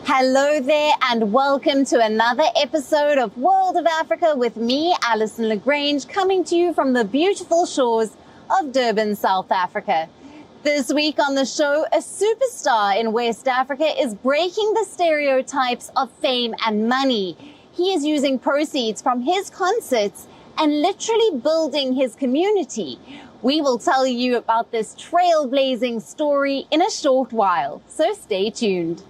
Hello there and welcome to another episode of World of Africa with me, Alyson Grange, coming to you from the beautiful shores of Durban, South Africa. This week on the show, a superstar in West Africa is breaking the stereotypes of fame and money. He is using proceeds from his concerts and literally building his community. We will tell you about this trailblazing story in a short while, so stay tuned.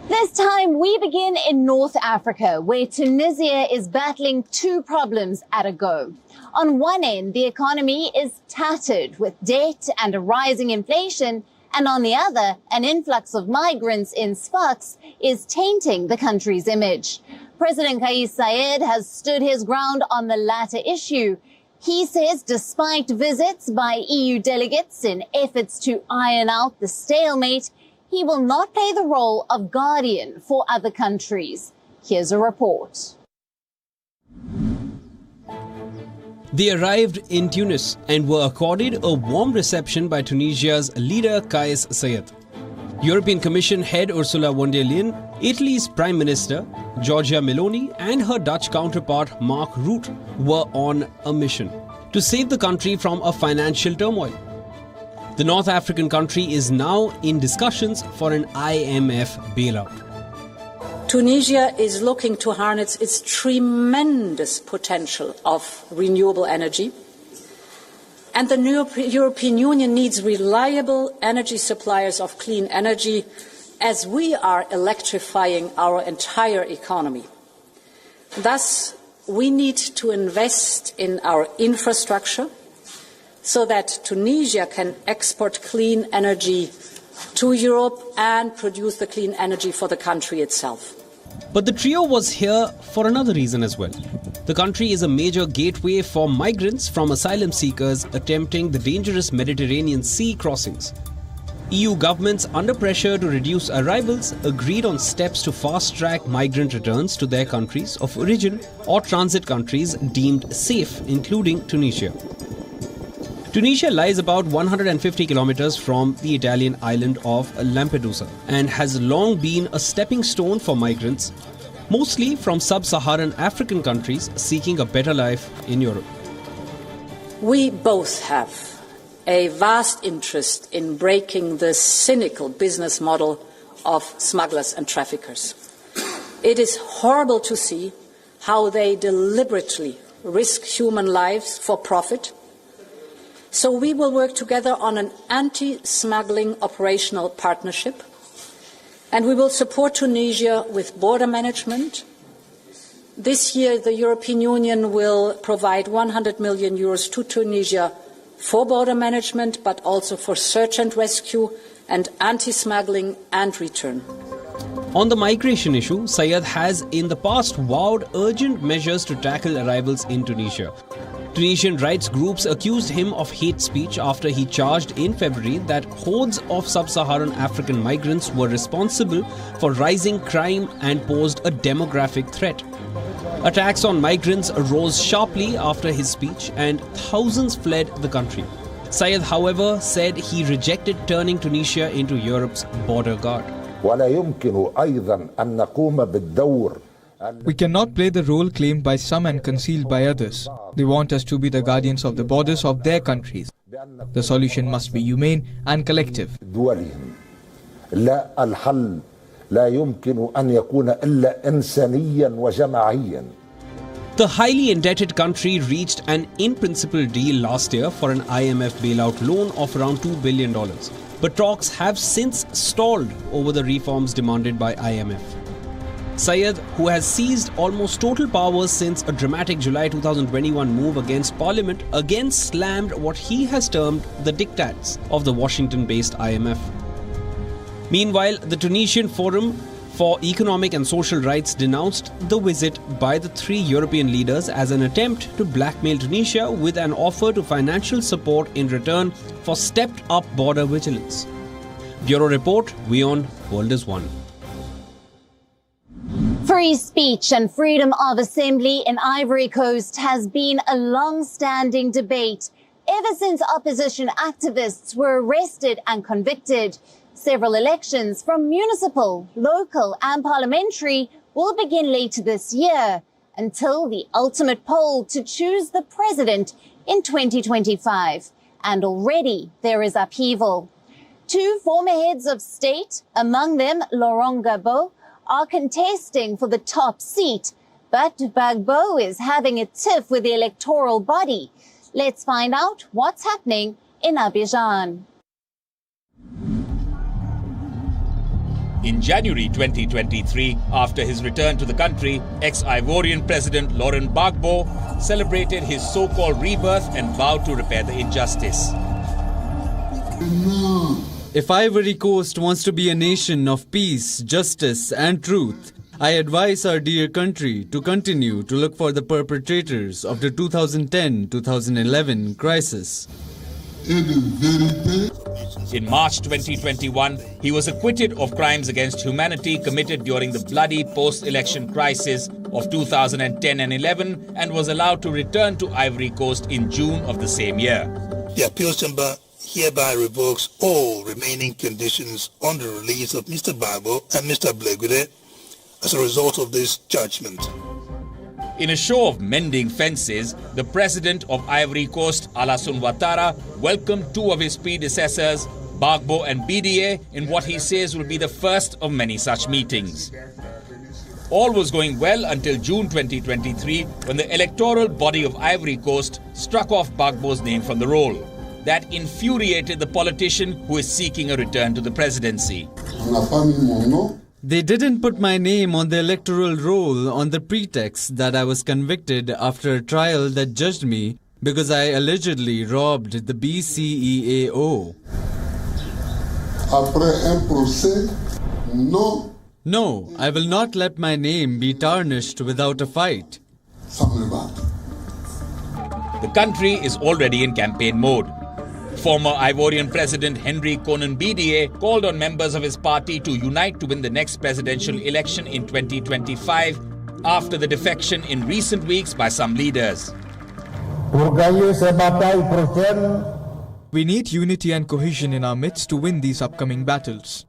This time we begin in North Africa, where Tunisia is battling two problems at a go. On one end, the economy is tattered with debt and a rising inflation, and on the other, an influx of migrants in Sfax is tainting the country's image. President Kais Saied has stood his ground on the latter issue. He says despite visits by EU delegates in efforts to iron out the stalemate, he will not play the role of guardian for other countries. Here's a report. They arrived in Tunis and were accorded a warm reception by Tunisia's leader Kais Saied. European Commission head Ursula von der Leyen, Italy's Prime Minister Giorgia Meloni and her Dutch counterpart Mark Rutte were on a mission to save the country from a financial turmoil. The North African country is now in discussions for an IMF bailout. Tunisia is looking to harness its tremendous potential of renewable energy. And the European Union needs reliable energy suppliers of clean energy as we are electrifying our entire economy. Thus, we need to invest in our infrastructure so that Tunisia can export clean energy to Europe and produce the clean energy for the country itself. But the trio was here for another reason as well. The country is a major gateway for migrants from asylum seekers attempting the dangerous Mediterranean Sea crossings. EU governments, under pressure to reduce arrivals, agreed on steps to fast-track migrant returns to their countries of origin or transit countries deemed safe, including Tunisia. Tunisia lies about 150 kilometers from the Italian island of Lampedusa and has long been a stepping stone for migrants, mostly from sub-Saharan African countries seeking a better life in Europe. We both have a vast interest in breaking the cynical business model of smugglers and traffickers. It is horrible to see how they deliberately risk human lives for profit. So we will work together on an anti-smuggling operational partnership, and we will support Tunisia with border management. This year, the European Union will provide 100 million euros to Tunisia for border management, but also for search and rescue and anti-smuggling and return. On the migration issue, Saied has in the past vowed urgent measures to tackle arrivals in Tunisia. Tunisian rights groups accused him of hate speech after he charged in February that hordes of sub-Saharan African migrants were responsible for rising crime and posed a demographic threat. Attacks on migrants rose sharply after his speech and thousands fled the country. Saied, however, said he rejected turning Tunisia into Europe's border guard. We cannot play the role claimed by some and concealed by others. They want us to be the guardians of the borders of their countries. The solution must be humane and collective. The highly indebted country reached an in-principle deal last year for an IMF bailout loan of around $2 billion. But talks have since stalled over the reforms demanded by IMF. Saied, who has seized almost total powers since a dramatic July 2021 move against Parliament, again slammed what he has termed the diktats of the Washington-based IMF. Meanwhile, the Tunisian Forum for Economic and Social Rights denounced the visit by the three European leaders as an attempt to blackmail Tunisia with an offer to financial support in return for stepped-up border vigilance. Bureau Report, WION World is One. Free speech and freedom of assembly in Ivory Coast has been a long-standing debate ever since opposition activists were arrested and convicted. Several elections from municipal, local and parliamentary will begin later this year until the ultimate poll to choose the president in 2025. And already there is upheaval. Two former heads of state, among them Laurent Gbagbo, are contesting for the top seat. But Gbagbo is having a tiff with the electoral body. Let's find out what's happening in Abidjan. In January 2023, after his return to the country, ex-Ivorian President Laurent Gbagbo celebrated his so-called rebirth and vowed to repair the injustice. If Ivory Coast wants to be a nation of peace, justice and truth, I advise our dear country to continue to look for the perpetrators of the 2010-2011 crisis. In March 2021, he was acquitted of crimes against humanity committed during the bloody post-election crisis of 2010 and 11 and was allowed to return to Ivory Coast in June of the same year. The appeals chamber hereby revokes all remaining conditions on the release of Mr. Gbagbo and Mr. Blegude as a result of this judgment. In a show of mending fences, the president of Ivory Coast, Alyson welcomed two of his predecessors, Gbagbo and BDA, in what he says will be the first of many such meetings. All was going well until June 2023, when the electoral body of Ivory Coast struck off Gbagbo's name from the roll. That infuriated the politician who is seeking a return to the presidency. They didn't put my name on the electoral roll on the pretext that I was convicted after a trial that judged me because I allegedly robbed the BCEAO. No, I will not let my name be tarnished without a fight. The country is already in campaign mode. Former Ivorian President Henry Konan BDA called on members of his party to unite to win the next presidential election in 2025 after the defection in recent weeks by some leaders. We need unity and cohesion in our midst to win these upcoming battles.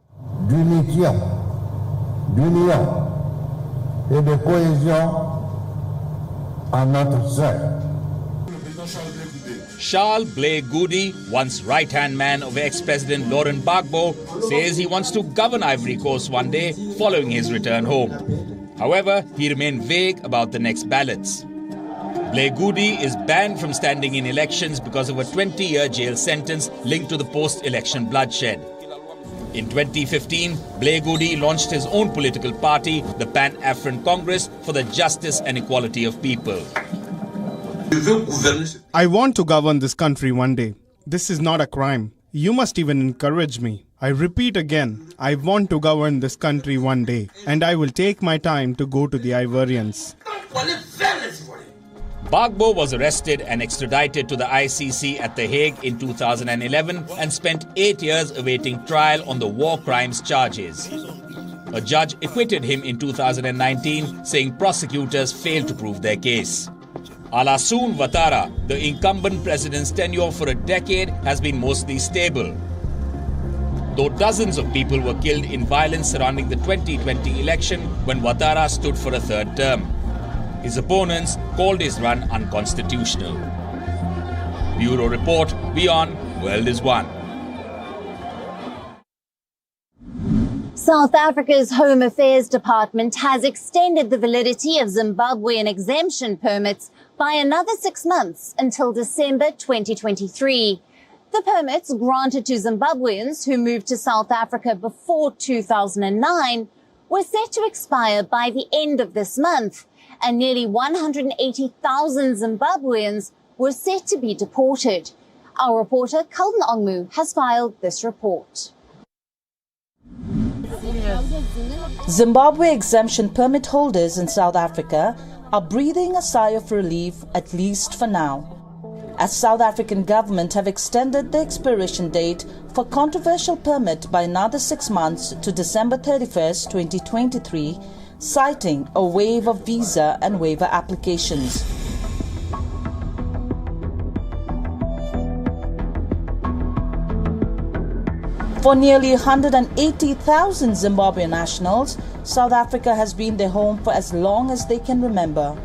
Charles Blé Goudi, once right-hand man of ex-President Laurent Gbagbo, says he wants to govern Ivory Coast one day following his return home. However, he remained vague about the next ballots. Blé Goudi is banned from standing in elections because of a 20-year jail sentence linked to the post-election bloodshed. In 2015, Blé Goudi launched his own political party, the Pan-African Congress for the Justice and Equality of People. I want to govern this country one day. This is not a crime. You must even encourage me. I repeat again, I want to govern this country one day, and I will take my time to go to the Ivorians. Gbagbo was arrested and extradited to the ICC at The Hague in 2011 and spent 8 years awaiting trial on the war crimes charges. A judge acquitted him in 2019, saying prosecutors failed to prove their case. Alyson, the incumbent president's tenure for a decade has been mostly stable. Though dozens of people were killed in violence surrounding the 2020 election when Ouattara stood for a third term. His opponents called his run unconstitutional. Bureau Report, WION, World is One. South Africa's Home Affairs Department has extended the validity of Zimbabwean exemption permits by another 6 months until December 2023. The permits granted to Zimbabweans who moved to South Africa before 2009 were set to expire by the end of this month, and nearly 180,000 Zimbabweans were set to be deported. Our reporter Cullen Ongmu has filed this report. Zimbabwe exemption permit holders in South Africa are breathing a sigh of relief, at least for now, as South African government have extended the expiration date for controversial permit by another 6 months to December 31st, 2023, citing a wave of visa and waiver applications. For nearly 180,000 Zimbabwean nationals, South Africa has been their home for as long as they can remember.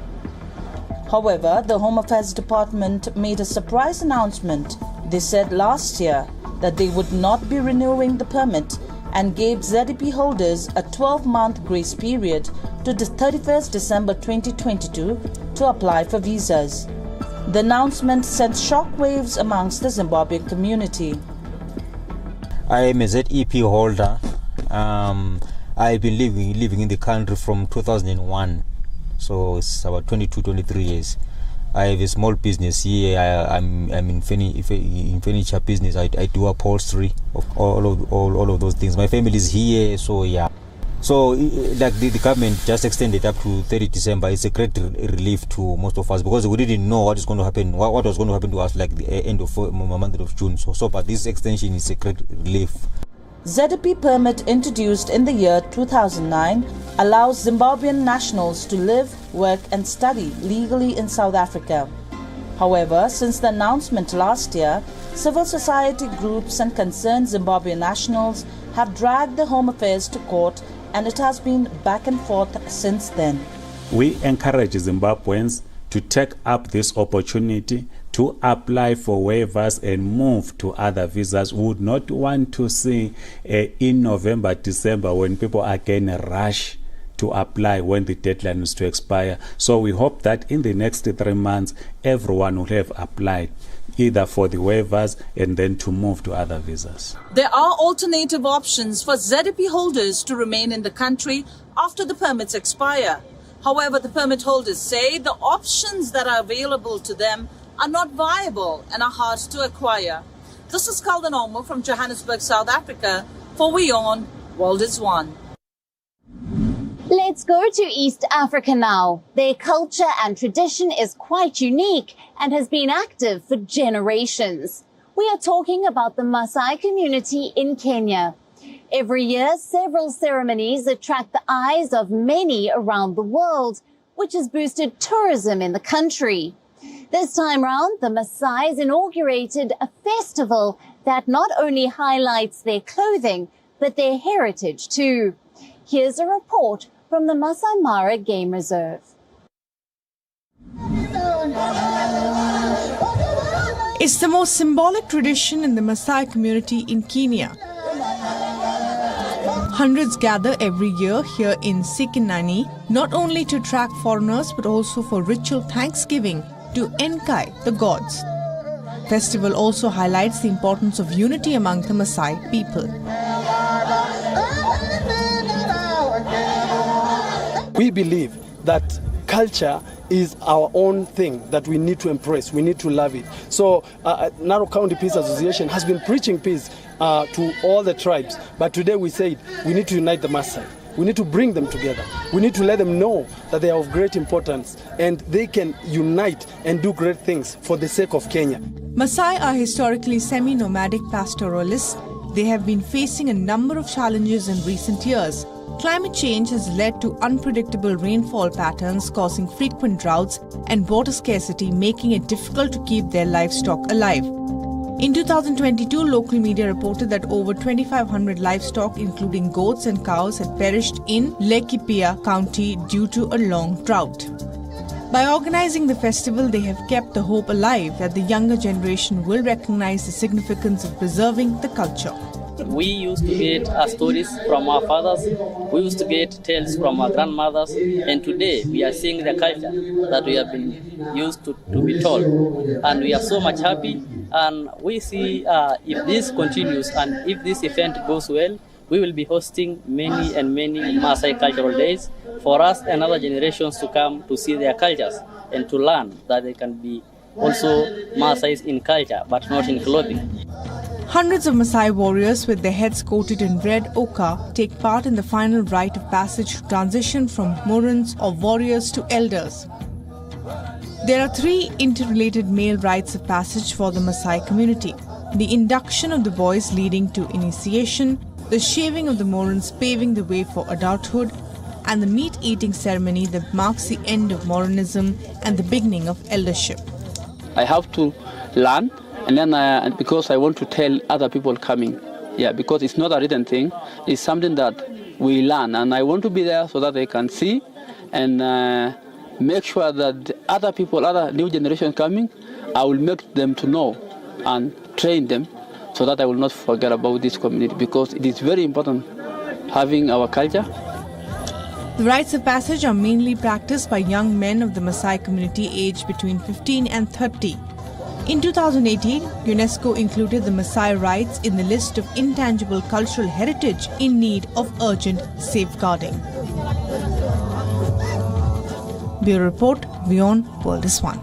However, the Home Affairs Department made a surprise announcement. They said last year that they would not be renewing the permit and gave ZDP holders a 12-month grace period to the 31st December 2022 to apply for visas. The announcement sent shockwaves amongst the Zimbabwean community. I am a ZEP holder. I've been living in the country from 2001, so it's about 22-23 years. I have a small business here. I'm in furniture business. I do upholstery, all of those things. My family is here, so yeah. So like the government just extended up to 30 December. It's a great relief to most of us because we didn't know what is going to happen, what was going to happen to us like the end of month of June. So but this extension is a great relief. ZDP permit introduced in the year 2009 allows Zimbabwean nationals to live, work and study legally in South Africa. However, since the announcement last year, civil society groups and concerned Zimbabwean nationals have dragged the Home Affairs to court, and it has been back and forth since then. We encourage Zimbabweans to take up this opportunity to apply for waivers and move to other visas. We would not want to see in November, December when people again rush to apply when the deadline is to expire. So we hope that in the next 3 months, everyone will have applied either for the waivers and then to move to other visas. There are alternative options for ZDP holders to remain in the country after the permits expire. However, the permit holders say the options that are available to them are not viable and are hard to acquire. This is Calden Omo from Johannesburg, South Africa for WION World is One. Let's go to East Africa now. Their culture and tradition is quite unique and has been active for generations. We are talking about the Maasai community in Kenya. Every year, several ceremonies attract the eyes of many around the world, which has boosted tourism in the country. This time round, the Maasai's inaugurated a festival that not only highlights their clothing, but their heritage too. Here's a report from the Masai Mara Game Reserve. It's the most symbolic tradition in the Maasai community in Kenya. Hundreds gather every year here in Sikinani, not only to attract foreigners but also for ritual thanksgiving to Enkai, the gods. Festival also highlights the importance of unity among the Maasai people. We believe that culture is our own thing that we need to embrace, we need to love it. So Narok County Peace Association has been preaching peace to all the tribes, but today we said we need to unite the Maasai. We need to bring them together. We need to let them know that they are of great importance and they can unite and do great things for the sake of Kenya. Maasai are historically semi-nomadic pastoralists. They have been facing a number of challenges in recent years. Climate change has led to unpredictable rainfall patterns, causing frequent droughts and water scarcity, making it difficult to keep their livestock alive. In 2022, local media reported that over 2,500 livestock, including goats and cows, had perished in Laikipia County due to a long drought. By organizing the festival, they have kept the hope alive that the younger generation will recognize the significance of preserving the culture. We used to get stories from our fathers, we used to get tales from our grandmothers, and today we are seeing the culture that we have been used to be told. And we are so much happy, and we see if this continues and if this event goes well, we will be hosting many and many Maasai cultural days for us and other generations to come to see their cultures and to learn that they can be also Maasais in culture but not in clothing. Hundreds of Maasai warriors with their heads coated in red ochre take part in the final rite of passage to transition from Morans or warriors to elders. There are 3 interrelated male rites of passage for the Maasai community. The induction of the boys leading to initiation, the shaving of the Morans paving the way for adulthood, and the meat-eating ceremony that marks the end of Moranism and the beginning of eldership. I have to learn, and then because I want to tell other people coming Yeah, because it's not a written thing. It's something that we learn, and I want to be there so that they can see and make sure that other people, other new generation coming, I will make them to know and train them so that I will not forget about this community, because it is very important having our culture. The rites of passage are mainly practiced by young men of the Maasai community aged between 15 and 30. In 2018, UNESCO included the Maasai rites in the list of intangible cultural heritage in need of urgent safeguarding. Bureau Report, WION World is One.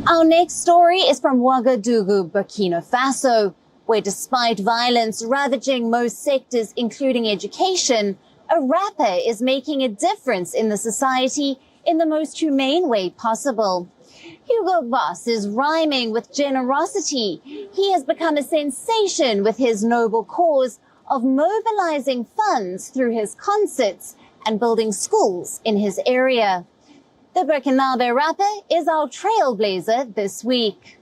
Our next story is from Ouagadougou, Burkina Faso, where despite violence ravaging most sectors, including education, a rapper is making a difference in the society in the most humane way possible. Hugo Boss is rhyming with generosity. He has become a sensation with his noble cause of mobilizing funds through his concerts and building schools in his area. The Burkinabe rapper is our trailblazer this week.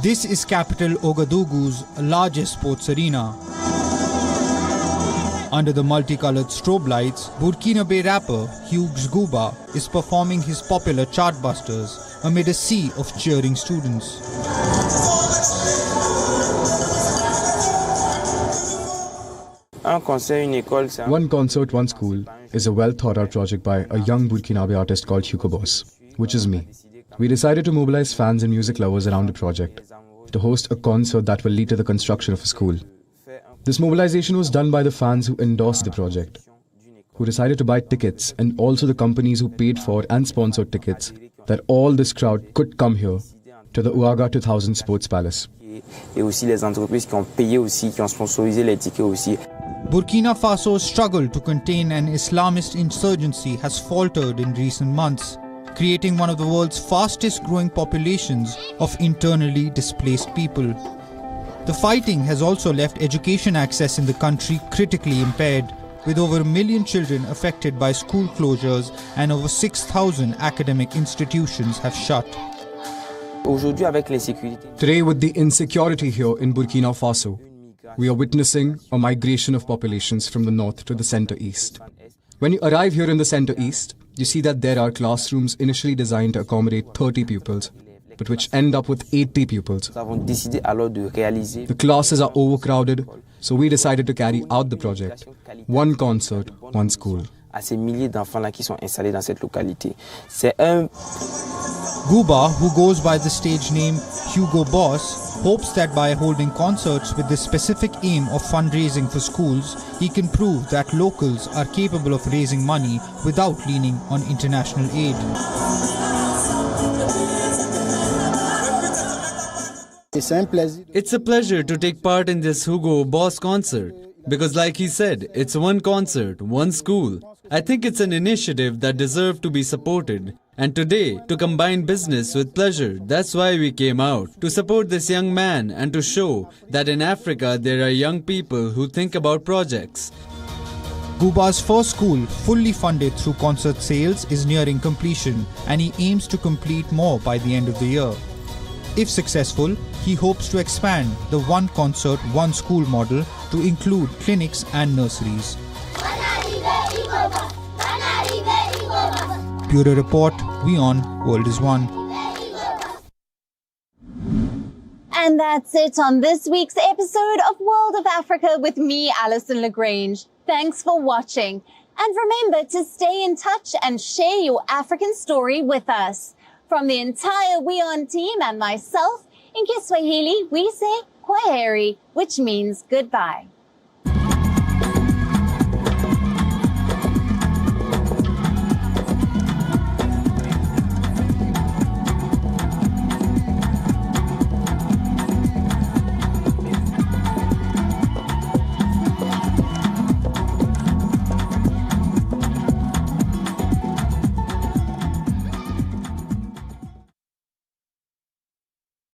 This is capital Ouagadougou's largest sports arena. Under the multicolored strobe lights, Burkinabe rapper Hugues Guba is performing his popular Chartbusters amid a sea of cheering students. One Concert, One School is a well-thought-out project by a young Burkinabe artist called Hugo Boss, which is me. We decided to mobilize fans and music lovers around the project to host a concert that will lead to the construction of a school. This mobilization was done by the fans who endorsed the project, who decided to buy tickets, and also the companies who paid for and sponsored tickets, that all this crowd could come here to the Ouaga 2000 Sports Palace. Burkina Faso's struggle to contain an Islamist insurgency has faltered in recent months, creating one of the world's fastest growing populations of internally displaced people. The fighting has also left education access in the country critically impaired, with over 1 million children affected by school closures and over 6,000 academic institutions have shut. Today, with the insecurity here in Burkina Faso, we are witnessing a migration of populations from the north to the center-east. When you arrive here in the center-east, you see that there are classrooms initially designed to accommodate 30 pupils, but which end up with 80 pupils. The classes are overcrowded, so we decided to carry out the project. One concert, one school. Guba, who goes by the stage name Hugo Boss, hopes that by holding concerts with the specific aim of fundraising for schools, he can prove that locals are capable of raising money without leaning on international aid. It's a pleasure to take part in this Hugo Boss concert, because like he said, it's one concert, one school. I think it's an initiative that deserves to be supported. And today, to combine business with pleasure, that's why we came out, to support this young man and to show that in Africa there are young people who think about projects. Guba's first school, fully funded through concert sales, is nearing completion, and he aims to complete more by the end of the year. If successful, he hopes to expand the one concert, one school model to include clinics and nurseries. Bureau Report, WION World is One. And that's it on this week's episode of World of Africa with me, Alyson Grange. Thanks for watching. And remember to stay in touch and share your African story with us. From the entire WION team and myself, in Kiswahili, we say kwaheri, which means goodbye.